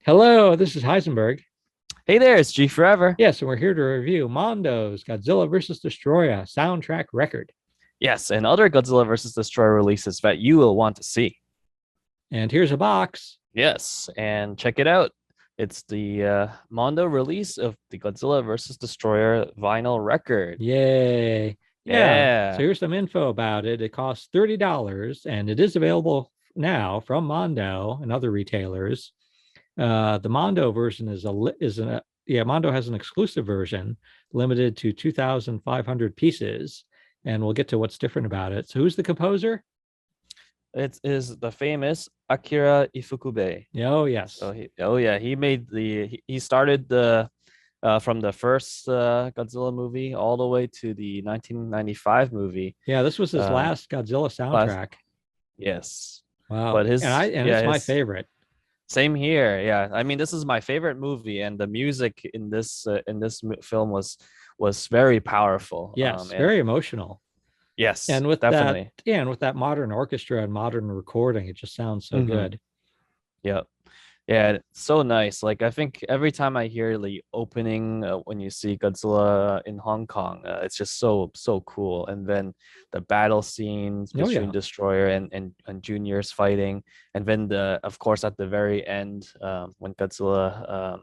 Hello, this is Heisenberg. Hey there, it's G Forever. Yes, and we're here to review Mondo's Godzilla vs. Destoroyah soundtrack record. Yes, and other Godzilla vs. Destroyer releases that you will want to see. And here's a box. Yes, and check it out. It's the Mondo release of the Godzilla vs. Destroyer vinyl record. Yay. Yeah. So Yeah. here's some info about it. It costs $30 and it is available now from Mondo and other retailers. The Mondo version Mondo has an exclusive version limited to 2,500 pieces, and we'll get to what's different about it. So who's the composer? It is the famous Akira Ifukube. Oh, yes. So he started the from the first Godzilla movie all the way to the 1995 movie. Yeah, this was his last Godzilla soundtrack. Yes. Wow. But it's my favorite. Same here. Yeah. I mean, this is my favorite movie, and the music in this film was very powerful. Yes, very emotional. Yes, and with definitely. and with that modern orchestra and modern recording, it just sounds so good. Yeah. Yeah, it's so nice. Like, I think every time I hear the opening when you see Godzilla in Hong Kong, it's just so cool. And then the battle scenes between Destroyer and Junior's fighting, and then of course at the very end, when Godzilla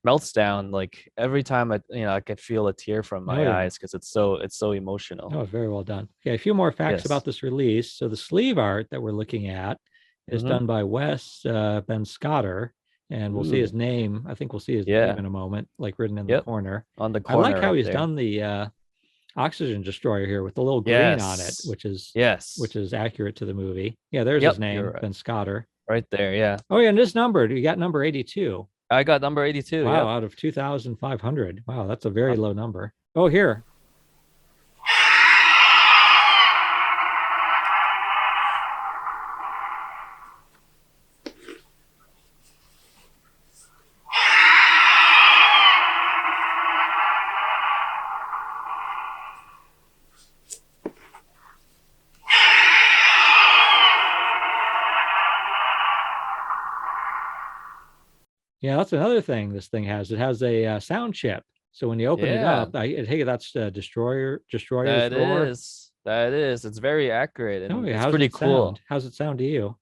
melts down, like every time I could feel a tear from my eyes because it's so emotional. Oh, very well done. Okay, a few more facts about this release. So the sleeve art that we're looking at is done by Wes Ben Scotter, and we'll see his name. I think we'll see his name in a moment, like written in the corner. On the corner. I like how he's done the oxygen destroyer here with the little green on it, which is accurate to the movie. Yeah, there's his name, right. Ben Scotter. Right there, yeah. Oh, yeah, and it's numbered. You got number 82. I got number 82. Wow, out of 2,500. Wow, that's a very low number. Oh, here. Yeah, that's another thing this thing has. It has a sound chip. So when you open it up, I take it that's Destroyer's roar. That is. It's very accurate, and it's pretty cool. How's it sound to you?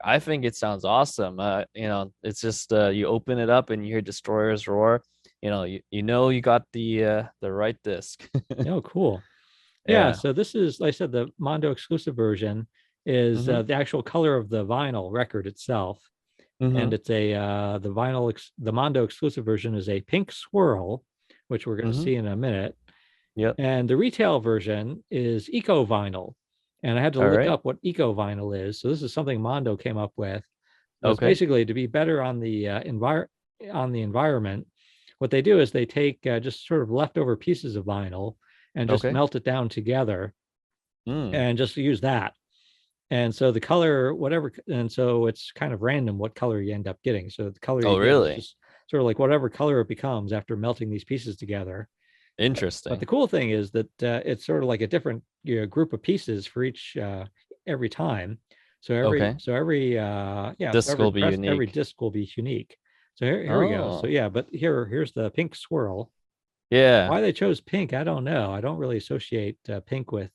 I think it sounds awesome. It's just you open it up and you hear Destroyer's roar. You got the right disc. Oh, cool. Yeah. So this is, like I said, the Mondo exclusive version is the actual color of the vinyl record itself. And it's the Mondo exclusive version is a pink swirl, which we're going to see in a minute. Yep. And the retail version is eco vinyl. And I had to look up what eco vinyl is. So this is something Mondo came up with. It's basically to be better on the environment. What they do is they take just sort of leftover pieces of vinyl and just melt it down together and just use that. And so the color, and so it's kind of random what color you end up getting. So the color is just sort of like whatever color it becomes after melting these pieces together. Interesting. But the cool thing is that it's sort of like a different group of pieces for each every time. So every disc will be unique. Every disc will be unique. So here we go. So but here's the pink swirl. Yeah. Why they chose pink, I don't know. I don't really associate pink with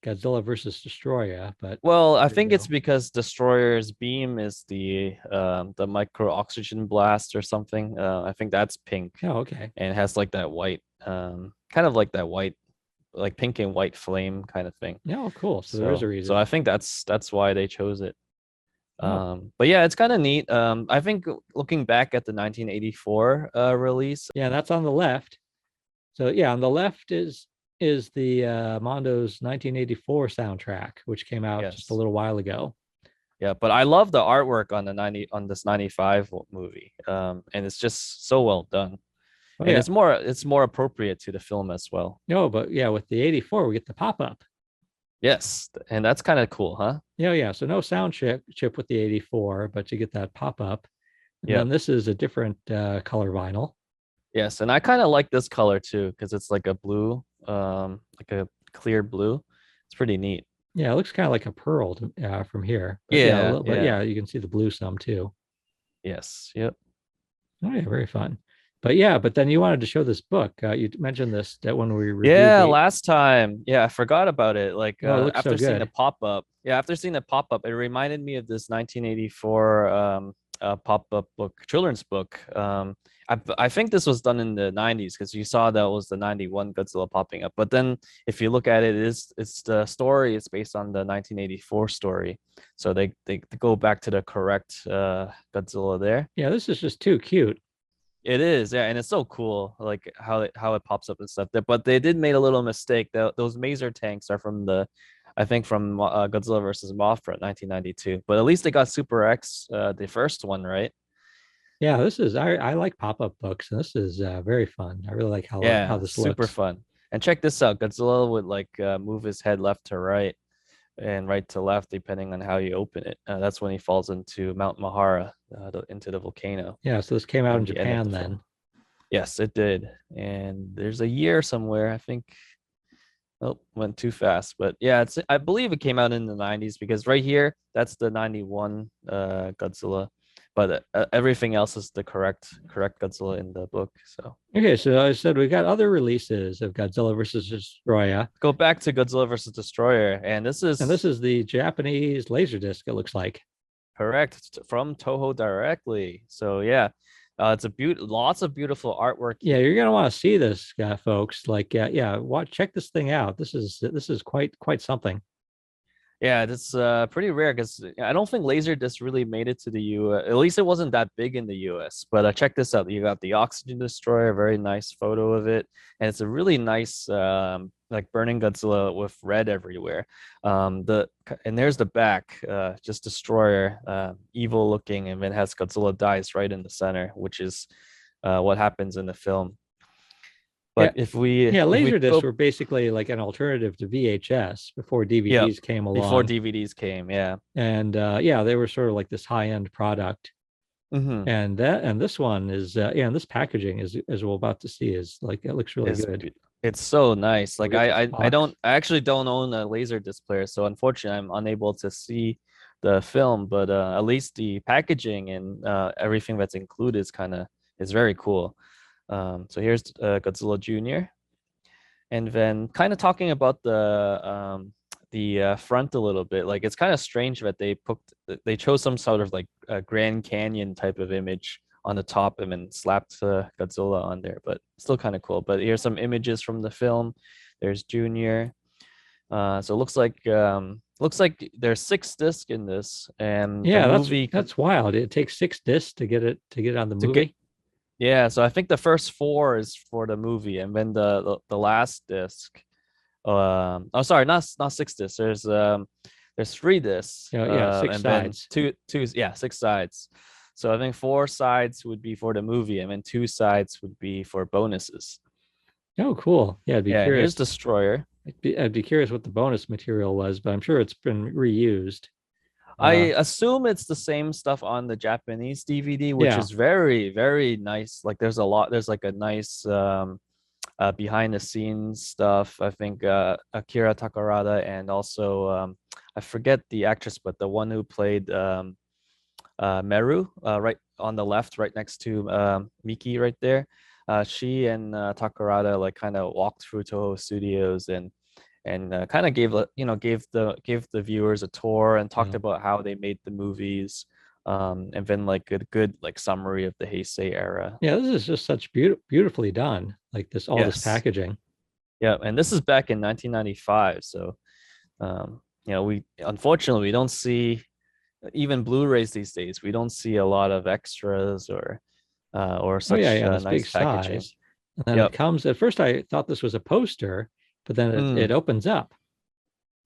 Godzilla versus Destoroyah, but I think it's because Destroyer's beam is the micro oxygen blast or something. I think that's pink. Oh, okay. And it has like that white, kind of like that white, like pink and white flame kind of thing. Yeah, cool. So there's a reason. So I think that's why they chose it. But yeah, it's kind of neat. I think looking back at the 1984 release. Yeah, that's on the left. So yeah, on the left is the Mondo's 1984 soundtrack, which came out just a little while ago. Yeah, but I love the artwork on this 95 movie. And it's just so well done. And it's more appropriate to the film as well. No, but yeah, with the 84, we get the pop-up. Yes, and that's kind of cool, huh? Yeah. So no sound chip with the 84, but you get that pop-up. And then this is a different color vinyl. Yes, and I kind of like this color too, because it's like a blue, like a clear blue. It's pretty neat. Yeah, it looks kind of like a pearl from here. But you can see the blue some too. Yes. Yep. Oh yeah, very fun. But yeah, but then you wanted to show this book. You mentioned this that when we reviewed Yeah, the. last time. Yeah, I forgot about it. Like Oh, it looks so after seeing the good. pop-up. Yeah, after seeing the pop-up, it reminded me of this 1984 pop-up book, children's book. I think this was done in the 90s because you saw that was the 91 Godzilla popping up. But then if you look at it, it's the story, it's based on the 1984 story. So they go back to the correct Godzilla there. Yeah, this is just too cute. It is, yeah, and it's so cool, like how it pops up and stuff. But they did made a little mistake. Those Maser tanks are from I think from Godzilla versus Mothra, 1992. But at least they got Super X, the first one, right? Yeah, this is I like pop-up books, and this is very fun. I really like how Yeah, this super looks. fun. And check this out, Godzilla would like move his head left to right and right to left depending on how you open it. That's when he falls into Mount Mahara, into the volcano Yeah, so this came out in in the end of Japan the film. then. Yes, it did. And there's a year somewhere, I think. Oh, went too fast. But yeah, I believe it came out in the 90s because right here, that's the 91 Godzilla. But everything else is the correct Godzilla in the book. So Okay, so I said we got other releases of Godzilla versus Destoroyah, go back to Godzilla versus Destroyer. And this and this is is the Japanese Laserdisc, it looks like. correct from Toho directly. So yeah, it's lots of beautiful artwork Yeah, here. you're gonna want to see this, folks. Like, yeah, check this thing out. This is quite something. Yeah, it's pretty rare because I don't think Laserdisc really made it to the US. At least it wasn't that big in the US. But check this out. You got the Oxygen Destroyer, very nice photo of it, and it's a really nice like burning Godzilla with red everywhere. And there's the back, just Destroyer, evil looking, and then has Godzilla dies right in the center, which is what happens in the film. Yeah, But if we Laserdiscs go, were basically like an alternative to VHS before yeah, DVDs came before along, DVDs came, yeah. and yeah, they were sort of like this high-end product. Hmm. And this one is yeah, and this packaging is, as we're about to see, is like, it looks really is good. it's so nice. We'll Like get this I box. actually don't own a laser disc player, so unfortunately I'm unable to see the film, but at least the packaging and everything that's included is very cool. So here's Godzilla Jr. And then kind of talking about the front a little bit. Like it's kind of strange that they chose some sort of like a Grand Canyon type of image on the top and then slapped Godzilla on there, but still kind of cool. But here's some images from the film. There's Junior. So it looks like there's 6 discs in this, and the Yeah, movie that's wild. It takes 6 discs to get on the to get movie. yeah. So I think the first 4 is for the movie, and then the last disc. Oh, sorry, not 6 discs. There's 3 discs, Yeah, six and then sides. yeah, 6 sides. So I think 4 sides would be for the movie, and then 2 sides would be for bonuses. Oh, cool. Yeah, I'd be Yeah, and here's curious. Destroyer. I'd be curious what the bonus material was, but I'm sure it's been reused. Uh, I assume it's the same stuff on the Japanese DVD, which yeah, is very, very nice. Like there's like a nice behind the scenes stuff. I think Akira Takarada and also I forget the actress, but the one who played Meru, right on the left, right next to Miki, right there. She and Takarada like kind of walked through Toho Studios and kind of gave the viewers a tour and talked yeah, about how they made the movies, and then like a good like summary of the Heisei era. yeah. This is just such beautifully done. Like all this Yes, packaging. yeah, and this is back in 1995, so we unfortunately we don't see even Blu-rays these days. We don't see a lot of extras or Oh yeah, such yeah. This big nice packaging. size, and then it Yep. comes. At first, I thought this was a poster, but then it Mm, opens up.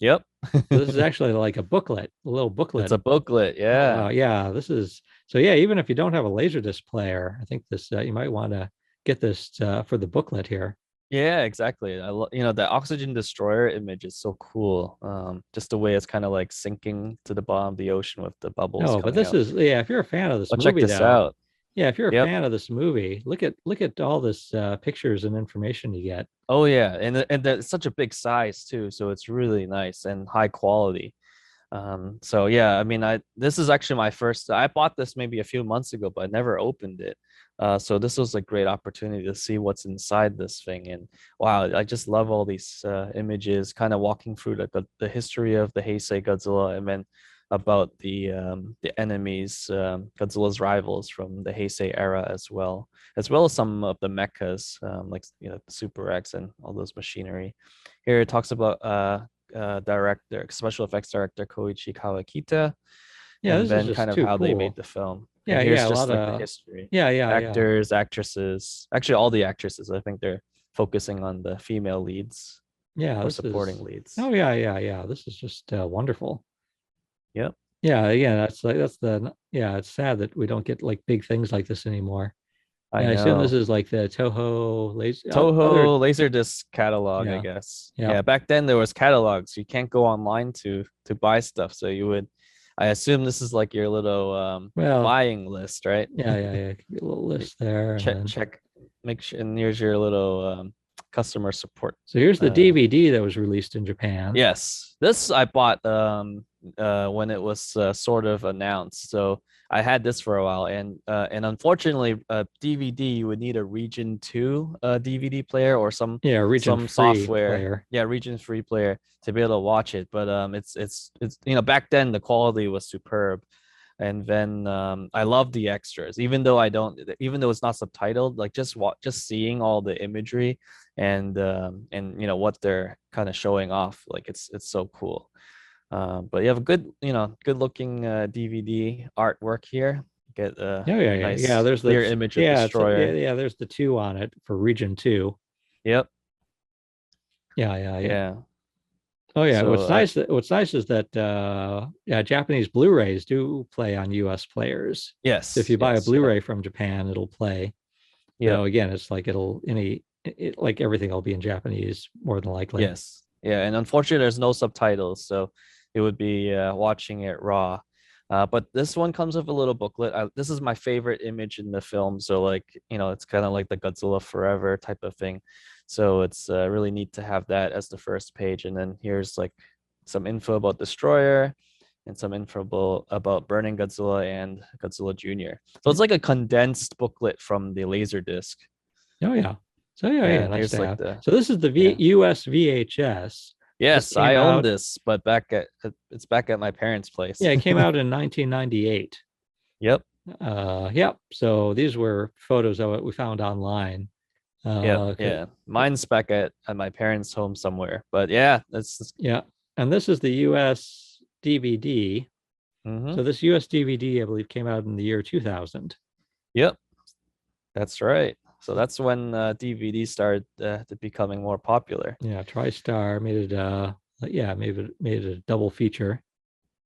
yep. So this is actually like a little It's booklet. a booklet. Oh Yeah. wow, yeah. This is so yeah. Even if you don't have a Laserdisc player, I think this you might want to get this for the booklet here. Yeah, exactly. The oxygen destroyer image is so cool. Just the way it's kind of like sinking to the bottom of the ocean with the bubbles No, but coming this out. is, yeah. If you're a fan of this But check movie, this though, out. yeah. If you're a Yep. fan of this movie, look at all this pictures and information you get. Oh yeah, and it's such a big size too, so it's really nice and high quality. So yeah, I mean, this is actually my first. I bought this maybe a few months ago, but I never opened it. So this was a great opportunity to see what's inside this thing. And wow, I just love all these images, kind of walking through the history of the Heisei Godzilla, and then about the enemies, Godzilla's rivals from the Heisei era, as well as some of the mechas, like the Super X and all those machinery. Here it talks about director, special effects director Koichi Kawakita, Yeah, and this is then just kind of too how they made cool. the film. And Yeah, here's yeah, a just lot like the of history. yeah. Actors, actresses, actually all the actresses. I think they're focusing on the female leads Yeah, or this supporting is leads. oh yeah. This is just wonderful. Yep, Yeah, that's like that's the yeah, it's sad that we don't get like big things like this anymore. I And I assume this know. is like the Toho laser other Toho Laserdisc catalog, I yeah, guess. yeah. Yeah, back then there was catalogs. You can't go online to buy stuff, so you would. I assume this is like your little Well, buying list, right? yeah. Could be a little list there and then Check, make sure, and here's your little customer support. so here's the Uh, DVD that was released in Japan. yes, this I bought when it was sort of announced. So I had this for a while, and unfortunately, DVD you would need a Region 2 DVD player or Yeah, region some free software, player. yeah, Region free player to be able to watch it. But it's back then the quality was superb. And then I love the extras, even though it's not subtitled, like just seeing all the imagery and what they're kind of showing off, like it's so cool. But you have a good looking DVD artwork here. Get Yeah. nice There's clear the image of Destroyer. yeah. There's the two on it for region two. Yep. Yeah. Yeah. Oh yeah. So I What's nice is that yeah, Japanese Blu-rays do play on US players. So if yes, you buy a yep, Blu-ray from Japan, it'll play. yep. So again, it's like like everything will be in Japanese more than likely. Yes. Yeah, and unfortunately, there's no subtitles, so it would be watching it raw. But this one comes with a little booklet. This is my favorite image in the film, so like it's kind of like the Godzilla Forever type of thing. So it's really neat to have that as the first page, and then here's like some info about Destroyer and some info about Burning Godzilla and Godzilla Jr. So it's like a condensed booklet from the Laserdisc. Oh yeah. So Yeah, yeah, and nice to here's like have. the So this is the yeah. US VHS. This Yes, came I own out, this, but back at it's back at my parents' place. yeah, it came out in 1998. Yep, Yep. So these were photos of it we found online. yep, Uh, yeah. Mine's back at my parents' home somewhere. But yeah, that's yeah. And this is the US DVD. mm-hmm. So this US DVD, I believe, came out in the year 2000. Yep, that's right. So that's when DVD started to becoming more popular. Yeah, TriStar made it yeah, made it a double feature.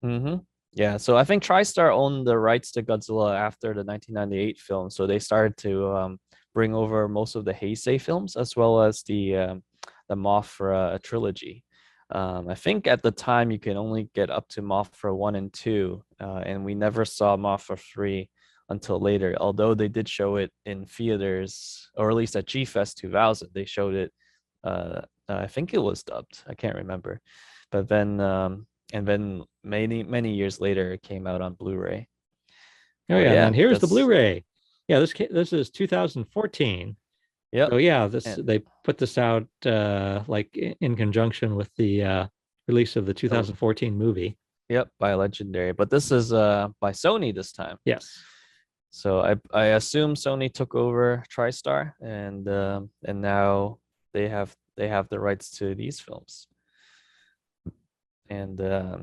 Mm-hmm. Yeah, so I think TriStar owned the rights to Godzilla after the 1998 film, so they started to bring over most of the Heisei films as well as the Mothra trilogy. I think at the time you can only get up to Mothra 1 and 2, and we never saw Mothra 3 until later, although they did show it in theaters, or at least at G-Fest 2000, they showed it. I think it was dubbed. I can't remember. But then and then many years later it came out on Blu-ray. Oh But yeah, and yeah, then here's the that's Blu-ray. Yeah, this is 2014. yep. So yeah, this And they put this out like in conjunction with the release of the oh, 2014 movie. yep, by Legendary. But this is by Sony this time. Yes. So I assume Sony took over TriStar and now they have the rights to these films. And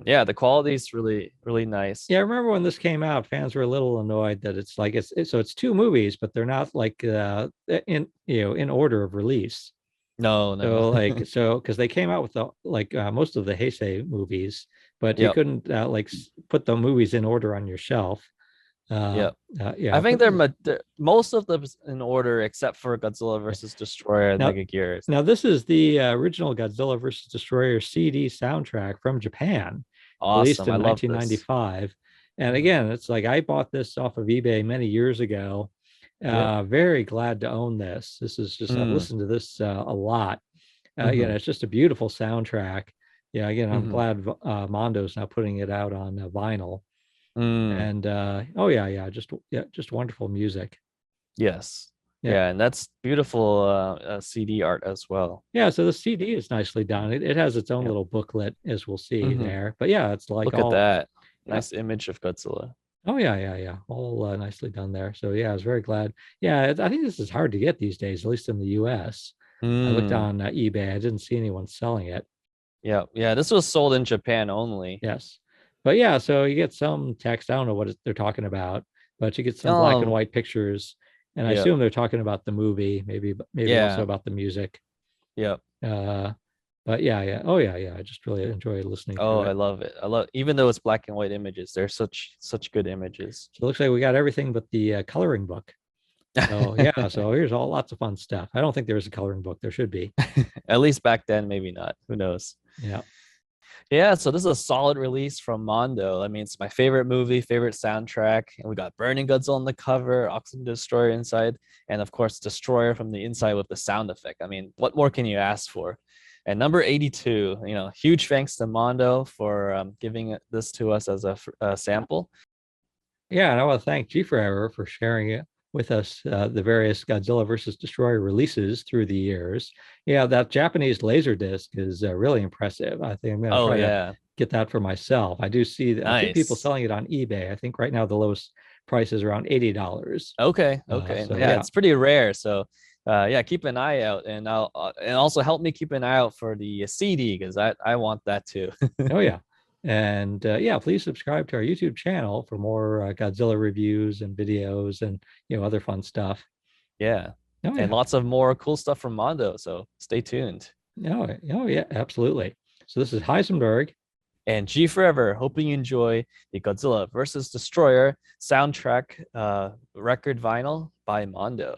yeah, the quality is really nice. Yeah, I remember when this came out, fans were a little annoyed that it's like so it's two movies, but they're not like in in order of release. No. So like because they came out with the like most of the Heisei movies, but you Yep. couldn't like put the movies in order on your shelf. Uh, Yep. I yeah, think but they're most of them in order except for Godzilla versus Destroyer and now Mega Gears. now this is the original Godzilla versus Destroyer CD soundtrack from Japan, released Awesome. I in love this. 1995. And Mhm. again, it's like I bought this off of eBay many years ago. Yep. Very glad to own this. This is just I've Mm. listened to this a lot. Hmm. It's just a beautiful soundtrack. Yeah, again, I'm Mm-hmm. glad Mondo's now putting it out on vinyl. Mm, And oh yeah, just wonderful music. yes. Yeah. Yeah, and that's beautiful CD art as well. Yeah, so the CD is nicely done. It has its own Yep. little booklet, as we'll see Mm-hmm. there. But yeah, it's like Look at all, that. yeah. Nice image of Godzilla. Oh yeah, all nicely done there. So yeah, I was very glad. Yeah, I think this is hard to get these days, at least in the U.S. I looked Mm. on eBay. I didn't see anyone selling it. Yeah, yeah. This was sold in Japan only. Yes, but yeah, so you get some text. I don't know what they're talking about, but you get some black and Um, white pictures, and I yeah, assume they're talking about the movie, maybe also yeah, about the music. yeah. Uh, but yeah. Oh yeah. I just really enjoy listening to Oh, I it. love it. I love, even though it's black and white images, they're such good images. So it looks like we got everything but the coloring book. So yeah, so here's all lots of fun stuff. I don't think there's a coloring book. There should be. At least back then, maybe not. Who knows? Yeah. Yeah, so this is a solid release from Mondo. I mean, it's my favorite movie, favorite soundtrack, and we got Burning Godzilla on the cover, Oxygen Destroyer inside, and of course Destroyer from the inside with the sound effect. I mean, what more can you ask for? And number 82, huge thanks to Mondo for giving this to us as a sample. Yeah, and I want to thank G Forever for sharing it with us, the various Godzilla versus Destroyer releases through the years. Yeah, that Japanese Laserdisc is really impressive. I think I'm going to Oh try to yeah, get that for myself. I do see that a few people nice. selling it on eBay. I think right now the lowest price is around $80. Okay, okay. So Yeah, yeah, it's pretty rare. So yeah, keep an eye out, and I'll and also help me keep an eye out for the CD because I want that too. oh yeah. And yeah, please subscribe to our YouTube channel for more Godzilla reviews and videos and other fun stuff. Yeah. Oh And yeah. lots of more cool stuff from Mondo. So stay tuned. Oh yeah, absolutely. So this is Heisenberg. And G Forever, hoping you enjoy the Godzilla versus Destroyer soundtrack record vinyl by Mondo.